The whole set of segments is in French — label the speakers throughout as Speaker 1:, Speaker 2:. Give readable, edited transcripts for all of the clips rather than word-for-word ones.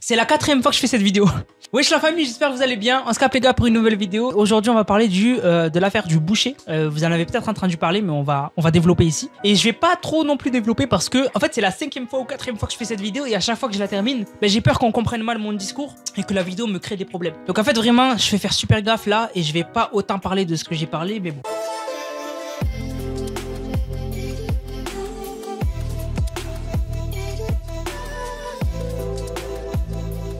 Speaker 1: C'est la 4e fois que je fais cette vidéo. Wesh la famille, j'espère que vous allez bien. On se capte les gars pour une nouvelle vidéo. Aujourd'hui on va parler de l'affaire du boucher. Vous en avez peut-être entendu parler, mais on va développer ici. Et je vais pas trop non plus développer parce que en fait c'est la 5e fois ou 4e fois que je fais cette vidéo et à chaque fois que je la termine, ben, j'ai peur qu'on comprenne mal mon discours et que la vidéo me crée des problèmes. Donc en fait vraiment je vais faire super gaffe là et je vais pas autant parler de ce que j'ai parlé, mais bon.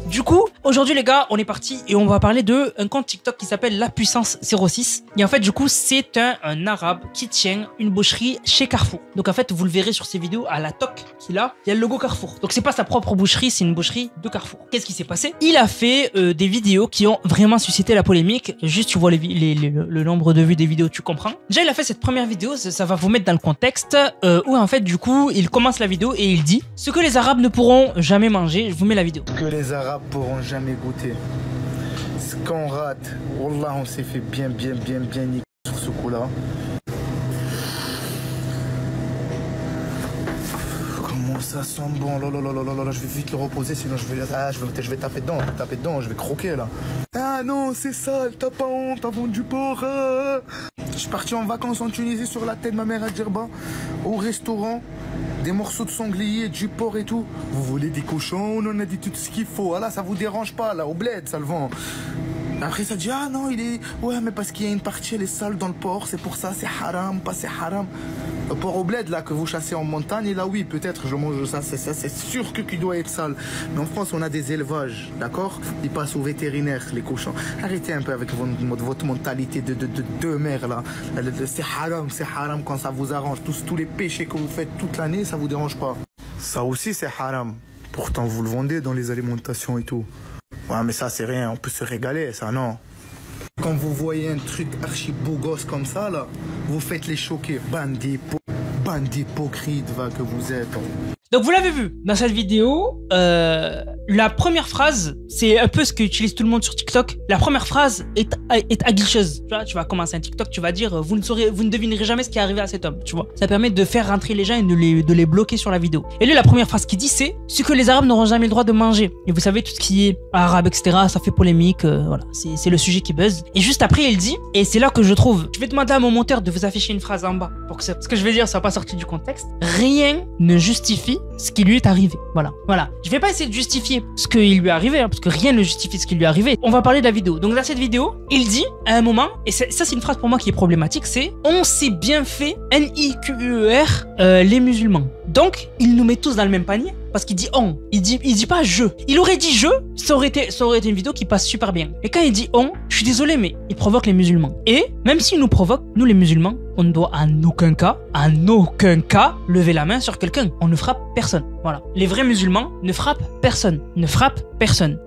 Speaker 1: Du coup, aujourd'hui les gars, on est parti et on va parler de un compte TikTok qui s'appelle La Puissance 06. Et en fait, du coup, c'est un arabe qui tient une boucherie chez Carrefour. Donc en fait, vous le verrez sur ses vidéos à la toque qu'il a, il y a le logo Carrefour. Donc c'est pas sa propre boucherie, c'est une boucherie de Carrefour. Qu'est-ce qui s'est passé? Il a fait des vidéos qui ont vraiment suscité la polémique. Juste, tu vois le nombre de vues des vidéos, tu comprends. Déjà, il a fait cette première vidéo, ça va vous mettre dans le contexte où en fait, du coup, il commence la vidéo et il dit ce que les arabes ne pourront jamais manger. Je vous mets la vidéo.
Speaker 2: Que les arabes pourront jamais goûter. Ce qu'on rate, wallah, on s'est fait bien niquer sur ce coup-là. Comment ça sent bon, là, je vais vite le reposer, sinon je vais taper dedans, je vais croquer là. Ah non, c'est sale, t'as pas honte, t'as vendu du porc. Je suis parti en vacances en Tunisie sur la tête de ma mère à Djerba, au restaurant. Des morceaux de sanglier, du porc et tout. Vous voulez des cochons? On en a dit tout ce qu'il faut. Ah là, ça vous dérange pas, là, au bled, ça le vend. Après, ça dit, ah non, il est... Ouais, mais parce qu'il y a une partie, elle est sale dans le porc, c'est pour ça, c'est haram, pas c'est haram. Le porc au bled, là, que vous chassez en montagne, et là, oui, peut-être, je mange ça, c'est sûr qu'il doit être sale. Mais en France, on a des élevages, d'accord? Ils passent au vétérinaire, les cochons. Arrêtez un peu avec votre mentalité de mère, là. C'est haram quand ça vous arrange. Tous les péchés que vous faites toute l'année, ça vous dérange pas. Ça aussi, c'est haram. Pourtant, vous le vendez dans les alimentations et tout. Ouais, mais ça, c'est rien. On peut se régaler, ça, non. Quand vous voyez un truc archi beau gosse comme ça, là, vous faites les choquer. Bande d'hypocrites, va, que vous êtes.
Speaker 1: Donc vous l'avez vu dans cette vidéo, la première phrase, c'est un peu ce qu'utilise tout le monde sur TikTok. La première phrase est aguicheuse. Tu vas commencer un TikTok, tu vas dire vous ne devinerez jamais ce qui est arrivé à cet homme. Tu vois, ça permet de faire rentrer les gens et de les bloquer sur la vidéo. Et lui, la première phrase qu'il dit, c'est ce que les Arabes n'auront jamais le droit de manger. Et vous savez tout ce qui est arabe, etc. Ça fait polémique. Voilà, c'est le sujet qui buzz. Et juste après, il dit, et c'est là que je trouve, je vais demander à mon monteur de vous afficher une phrase en bas pour que ce que je vais dire soit pas sorti du contexte. Rien ne justifie ce qui lui est arrivé. Voilà. Je vais pas essayer de justifier ce qui lui est arrivé, hein, parce que rien ne justifie ce qui lui est arrivé. On va parler de la vidéo. Donc dans cette vidéo, il dit à un moment, et ça c'est une phrase pour moi qui est problématique, c'est on s'est bien fait NIQER les musulmans. Donc il nous met tous dans le même panier. Parce qu'il dit on, il dit pas je. Il aurait dit je, ça aurait été une vidéo qui passe super bien. Et quand il dit on, je suis désolé, mais il provoque les musulmans. Et même s'il nous provoque, nous les musulmans, on ne doit en aucun cas, lever la main sur quelqu'un. On ne frappe personne. Voilà. Les vrais musulmans ne frappent personne.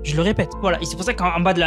Speaker 1: Je le répète. Voilà. Et c'est pour ça qu'en bas de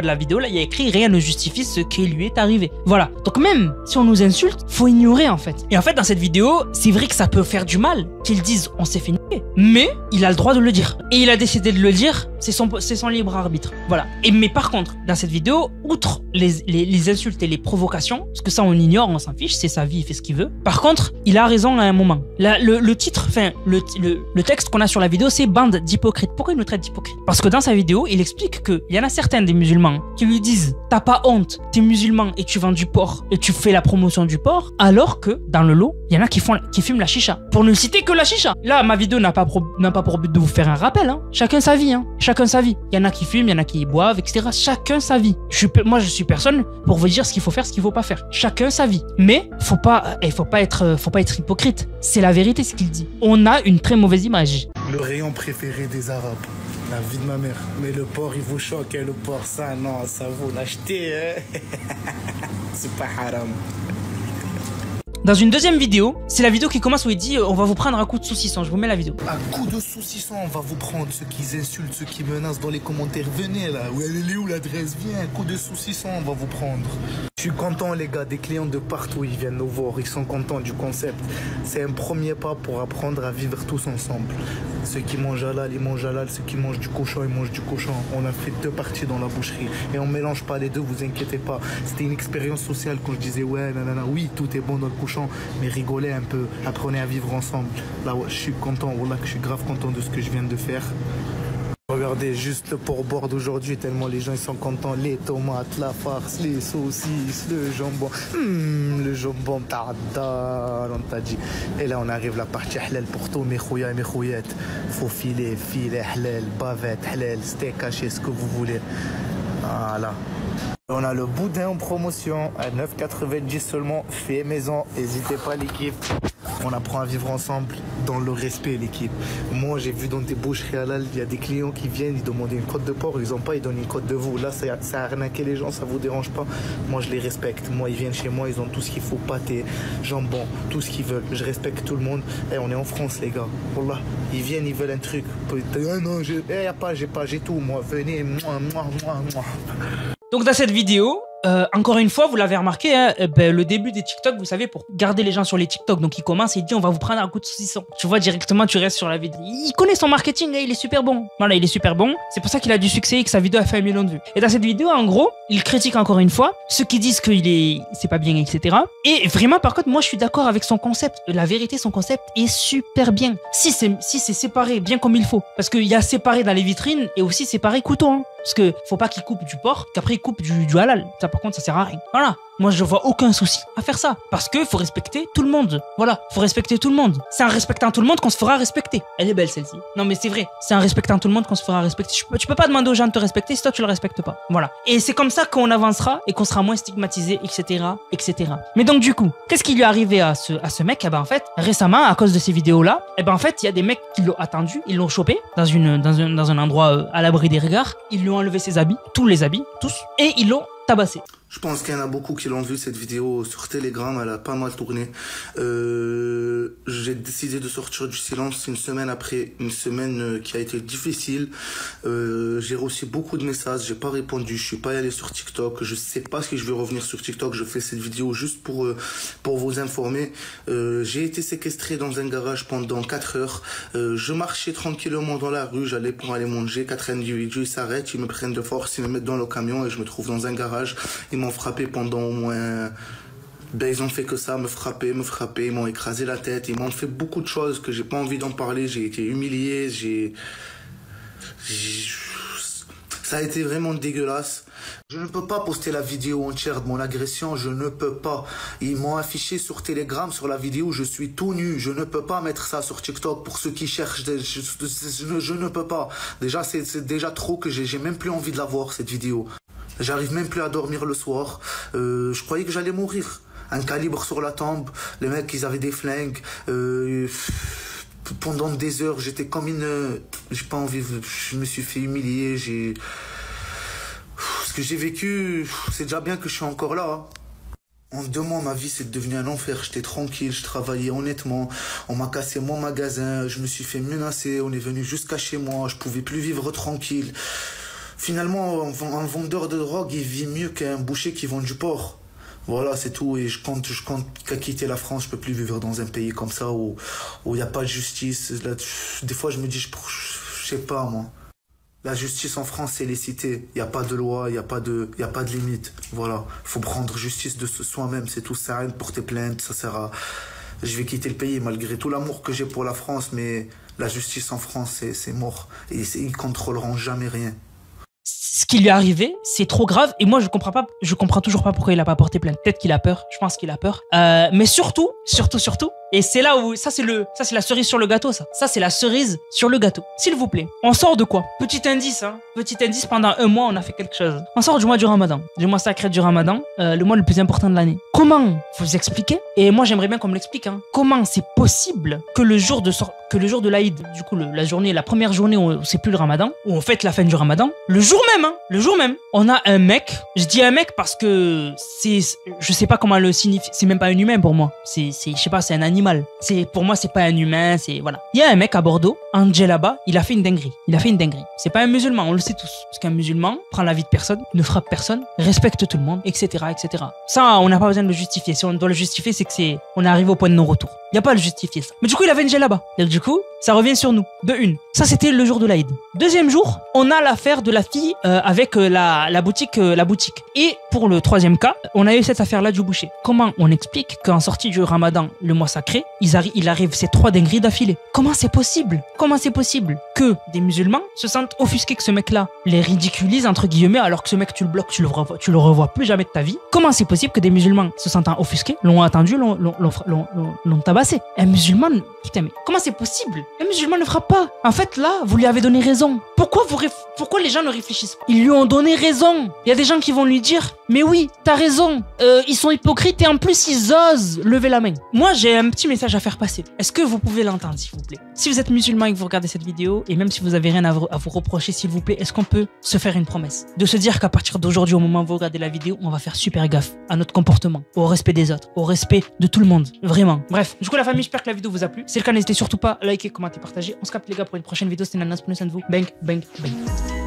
Speaker 1: la vidéo, là, il y a écrit rien ne justifie ce qui lui est arrivé. Voilà. Donc même si on nous insulte, faut ignorer en fait. Et en fait, dans cette vidéo, c'est vrai que ça peut faire du mal qu'ils disent on s'est fait niquer. Mais il a le droit de le dire. Et il a décidé de le dire, c'est son libre arbitre. Voilà. Mais par contre, dans cette vidéo, outre les insultes et les provocations, parce que ça on ignore, on s'en fiche, c'est sa vie, il fait ce qu'il veut. Par contre, il a raison à un moment. Le titre, enfin, le texte qu'on a sur la vidéo, c'est bande d'hypocrites. Pourquoi il nous traite d'hypocrites? Parce que dans sa vidéo, il explique qu'il y en a certains des musulmans qui lui disent t'as pas honte, t'es musulman et tu vends du porc et tu fais la promotion du porc, alors que dans le lot, il y en a qui fument la chicha. Pour ne citer que la chicha. Là, ma vidéo n'a pas pour but de vous faire un rappel, hein. Chacun sa vie, hein. Chacun sa vie. Il y en a qui fument, il y en a qui boivent, etc. Chacun sa vie. Moi, je suis personne pour vous dire ce qu'il faut faire, ce qu'il faut pas faire. Chacun sa vie. Mais faut pas être hypocrite. C'est la vérité ce qu'il dit. On a une très mauvaise image.
Speaker 2: Le rayon préféré des Arabes, la vie de ma mère. Mais le porc, il vous choque, hein, le porc, ça, non, ça vous l'achetez, hein. C'est pas haram.
Speaker 1: Dans une deuxième vidéo, c'est la vidéo qui commence où il dit on va vous prendre un coup de saucisson. Je vous mets la vidéo.
Speaker 2: Un coup de saucisson, on va vous prendre ceux qui insultent, ceux qui menacent dans les commentaires. Venez là, elle est où l'adresse? Viens, un coup de saucisson, on va vous prendre. Je suis content les gars, des clients de partout, ils viennent nous voir, ils sont contents du concept. C'est un premier pas pour apprendre à vivre tous ensemble. Ceux qui mangent halal, ils mangent halal. Ceux qui mangent du cochon, ils mangent du cochon. On a fait 2 parties dans la boucherie. Et on mélange pas les deux, vous inquiétez pas. C'était une expérience sociale quand je disais ouais, nanana, oui, tout est bon dans le cochon, mais rigolez un peu, apprenez à vivre ensemble. Là, ouais, je suis content, voilà, que je suis grave content de ce que je viens de faire. Regarde. Regardez juste le pourboire d'aujourd'hui, tellement les gens ils sont contents. Les tomates, la farce, les saucisses, le jambon. Le jambon ta'addar, on t'a dit. Et là on arrive la partie halal pour tous mes khouya et mes khouyettes. Faux filet halal, bavette halal, steak haché, ce que vous voulez. Voilà. On a le boudin en promotion à 9,90 seulement, fait maison. N'hésitez pas l'équipe. On apprend à vivre ensemble dans le respect l'équipe. Moi j'ai vu dans des boucheries halal, il y a des clients qui viennent, ils demandent une côte de porc, ils n'ont pas, ils donnent une côte de veau. Là ça a arnaqué les gens, ça vous dérange pas. Moi je les respecte. Moi ils viennent chez moi, ils ont tout ce qu'il faut, pâté, jambon, tout ce qu'ils veulent. Je respecte tout le monde. Et on est en France les gars. Wallah, ils viennent, ils veulent un truc. Ah non, j'ai tout moi. Venez, moi.
Speaker 1: Donc dans cette vidéo, encore une fois, vous l'avez remarqué, hein, le début des TikTok, vous savez, pour garder les gens sur les TikTok, donc il commence et il dit on va vous prendre un coup de saucisson. Tu vois directement, tu restes sur la vidéo. Il connaît son marketing, hein, il est super bon. Voilà, il est super bon. C'est pour ça qu'il a du succès et que sa vidéo a fait 1 million de vues. Et dans cette vidéo, en gros, il critique encore une fois ceux qui disent c'est pas bien, etc. Et vraiment, par contre, moi, je suis d'accord avec son concept. La vérité, son concept est super bien. Si c'est séparé, bien comme il faut, parce qu'il y a séparé dans les vitrines et aussi séparé couteau. Hein. Parce que faut pas qu'il coupe du porc, qu'après il coupe du halal. Ça, par contre, ça sert à rien. Voilà. Moi, je vois aucun souci à faire ça. Parce que faut respecter tout le monde. Voilà. Faut respecter tout le monde. C'est en respectant tout le monde qu'on se fera respecter. Elle est belle, celle-ci. Non, mais c'est vrai. C'est en respectant tout le monde qu'on se fera respecter. Tu peux pas demander aux gens de te respecter si toi, tu le respectes pas. Voilà. Et c'est comme ça qu'on avancera et qu'on sera moins stigmatisé, etc., etc. Mais donc, du coup, qu'est-ce qui lui est arrivé à ce mec? Eh ben, en fait, récemment, à cause de ces vidéos-là, eh ben, en fait, il y a des mecs qui l'ont attendu. Ils l'ont chopé dans un endroit à l'abri des regards. Ils lui ont enlevé ses habits. Tous les habits. Tous. Et ils l'ont tabassé.
Speaker 2: Je pense qu'il y en a beaucoup qui l'ont vu cette vidéo sur Telegram, elle a pas mal tourné. J'ai décidé de sortir du silence une semaine après une semaine qui a été difficile. J'ai reçu beaucoup de messages, j'ai pas répondu, je suis pas allé sur TikTok, je sais pas si je vais revenir sur TikTok, je fais cette vidéo juste pour vous informer. J'ai été séquestré dans un garage pendant 4 heures. Je marchais tranquillement dans la rue, j'allais pour aller manger, 4 individus, ils s'arrêtent, ils me prennent de force, ils me mettent dans le camion et je me trouve dans un garage. Ils m'ont frappé pendant au moins... ils ont fait que ça, me frapper, ils m'ont écrasé la tête, ils m'ont fait beaucoup de choses que j'ai pas envie d'en parler, j'ai été humilié, ça a été vraiment dégueulasse. Je ne peux pas poster la vidéo entière de mon agression, je ne peux pas. Ils m'ont affiché sur Telegram, sur la vidéo, je suis tout nu. Je ne peux pas mettre ça sur TikTok pour ceux qui cherchent. Je ne peux pas. Déjà, c'est déjà trop que j'ai même plus envie de la voir, cette vidéo. J'arrive même plus à dormir le soir. Je croyais que j'allais mourir. Un calibre sur la tempe. Les mecs, ils avaient des flingues. Pendant des heures, j'étais comme une... J'ai pas envie... Je me suis fait humilier. Ce que j'ai vécu, c'est déjà bien que je suis encore là. En 2 mois, ma vie, c'est devenu un enfer. J'étais tranquille, je travaillais honnêtement. On m'a cassé mon magasin. Je me suis fait menacer. On est venu jusqu'à chez moi. Je pouvais plus vivre tranquille. Finalement, un vendeur de drogue, il vit mieux qu'un boucher qui vend du porc. Voilà, c'est tout. Et je compte qu'à quitter la France, je peux plus vivre dans un pays comme ça où il n'y a pas de justice. Là, des fois, je me dis, je sais pas, moi. La justice en France, c'est les cités. Il n'y a pas de loi, il n'y a pas de limite. Voilà. Il faut prendre justice de soi-même, c'est tout. Ça sert à rien de porter plainte, ça sert à... Je vais quitter le pays malgré tout l'amour que j'ai pour la France, mais la justice en France, c'est mort. Et ils contrôleront jamais rien.
Speaker 1: Ce qui lui est arrivé, c'est trop grave. Et moi, je comprends toujours pas pourquoi il a pas porté plainte. Peut-être qu'il a peur. Je pense qu'il a peur. Mais surtout. Et c'est là où, ça c'est la cerise sur le gâteau, ça. Ça c'est la cerise sur le gâteau. S'il vous plaît. On sort de quoi? Petit indice, hein. Petit indice, pendant 1 mois, on a fait quelque chose. On sort du mois du Ramadan. Du mois sacré du Ramadan. Le mois le plus important de l'année. Comment vous expliquer? Et moi, j'aimerais bien qu'on me l'explique, hein. Comment c'est possible que le jour de l'Aïd, du coup, la première journée où c'est plus le Ramadan, où on fête la fin du Ramadan, le jour même, on a un mec. Je dis un mec parce que je sais pas comment le signifier. C'est même pas un humain pour moi. Je sais pas, c'est un animal. Pour moi, c'est pas un humain, voilà. Il y a un mec à Bordeaux, un djellaba, il a fait une dinguerie. C'est pas un musulman, on le sait tous. Parce qu'un musulman prend la vie de personne, ne frappe personne, respecte tout le monde, etc., etc. Ça, on n'a pas besoin de le justifier. Si on doit le justifier, c'est on est arrivé au point de non-retour. Il n'y a pas à le justifier, ça. Mais du coup, il avait une djellaba. Et du coup, Ça revient sur nous, de une. Ça, c'était le jour de l'Aïd. Deuxième jour, on a l'affaire de la fille avec la boutique. Et pour le troisième cas, on a eu cette affaire-là du boucher. Comment on explique qu'en sortie du Ramadan, le mois sacré, il arrive ces 3 dingueries d'affilée? Comment c'est possible? Comment c'est possible que des musulmans se sentent offusqués que ce mec-là les ridiculise, entre guillemets, alors que ce mec, tu le bloques, tu le revois plus jamais de ta vie? Comment c'est possible que des musulmans se sentent offusqués, l'ont attendu, l'ont tabassé? Un musulman, putain, mais comment c'est possible? Un musulman ne frappe pas. En fait, là, vous lui avez donné raison. Pourquoi les gens ne réfléchissent pas? Ils lui ont donné raison. Il y a des gens qui vont lui dire, mais oui, t'as raison, ils sont hypocrites et en plus ils osent lever la main. Moi, j'ai un petit message à faire passer. Est-ce que vous pouvez l'entendre, s'il vous plaît? Si vous êtes musulman et que vous regardez cette vidéo, et même si vous avez rien à vous reprocher, s'il vous plaît, est-ce qu'on peut se faire une promesse? De se dire qu'à partir d'aujourd'hui, au moment où vous regardez la vidéo, on va faire super gaffe à notre comportement, au respect des autres, au respect de tout le monde. Vraiment. Bref, du coup, la famille, j'espère que la vidéo vous a plu. Si c'est le cas, n'hésitez surtout pas à liker, commenter, partager. On se capte, les gars, pour une prochaine vidéo. C'était Nanas, prenez soin de vous. Bang, bang, bang.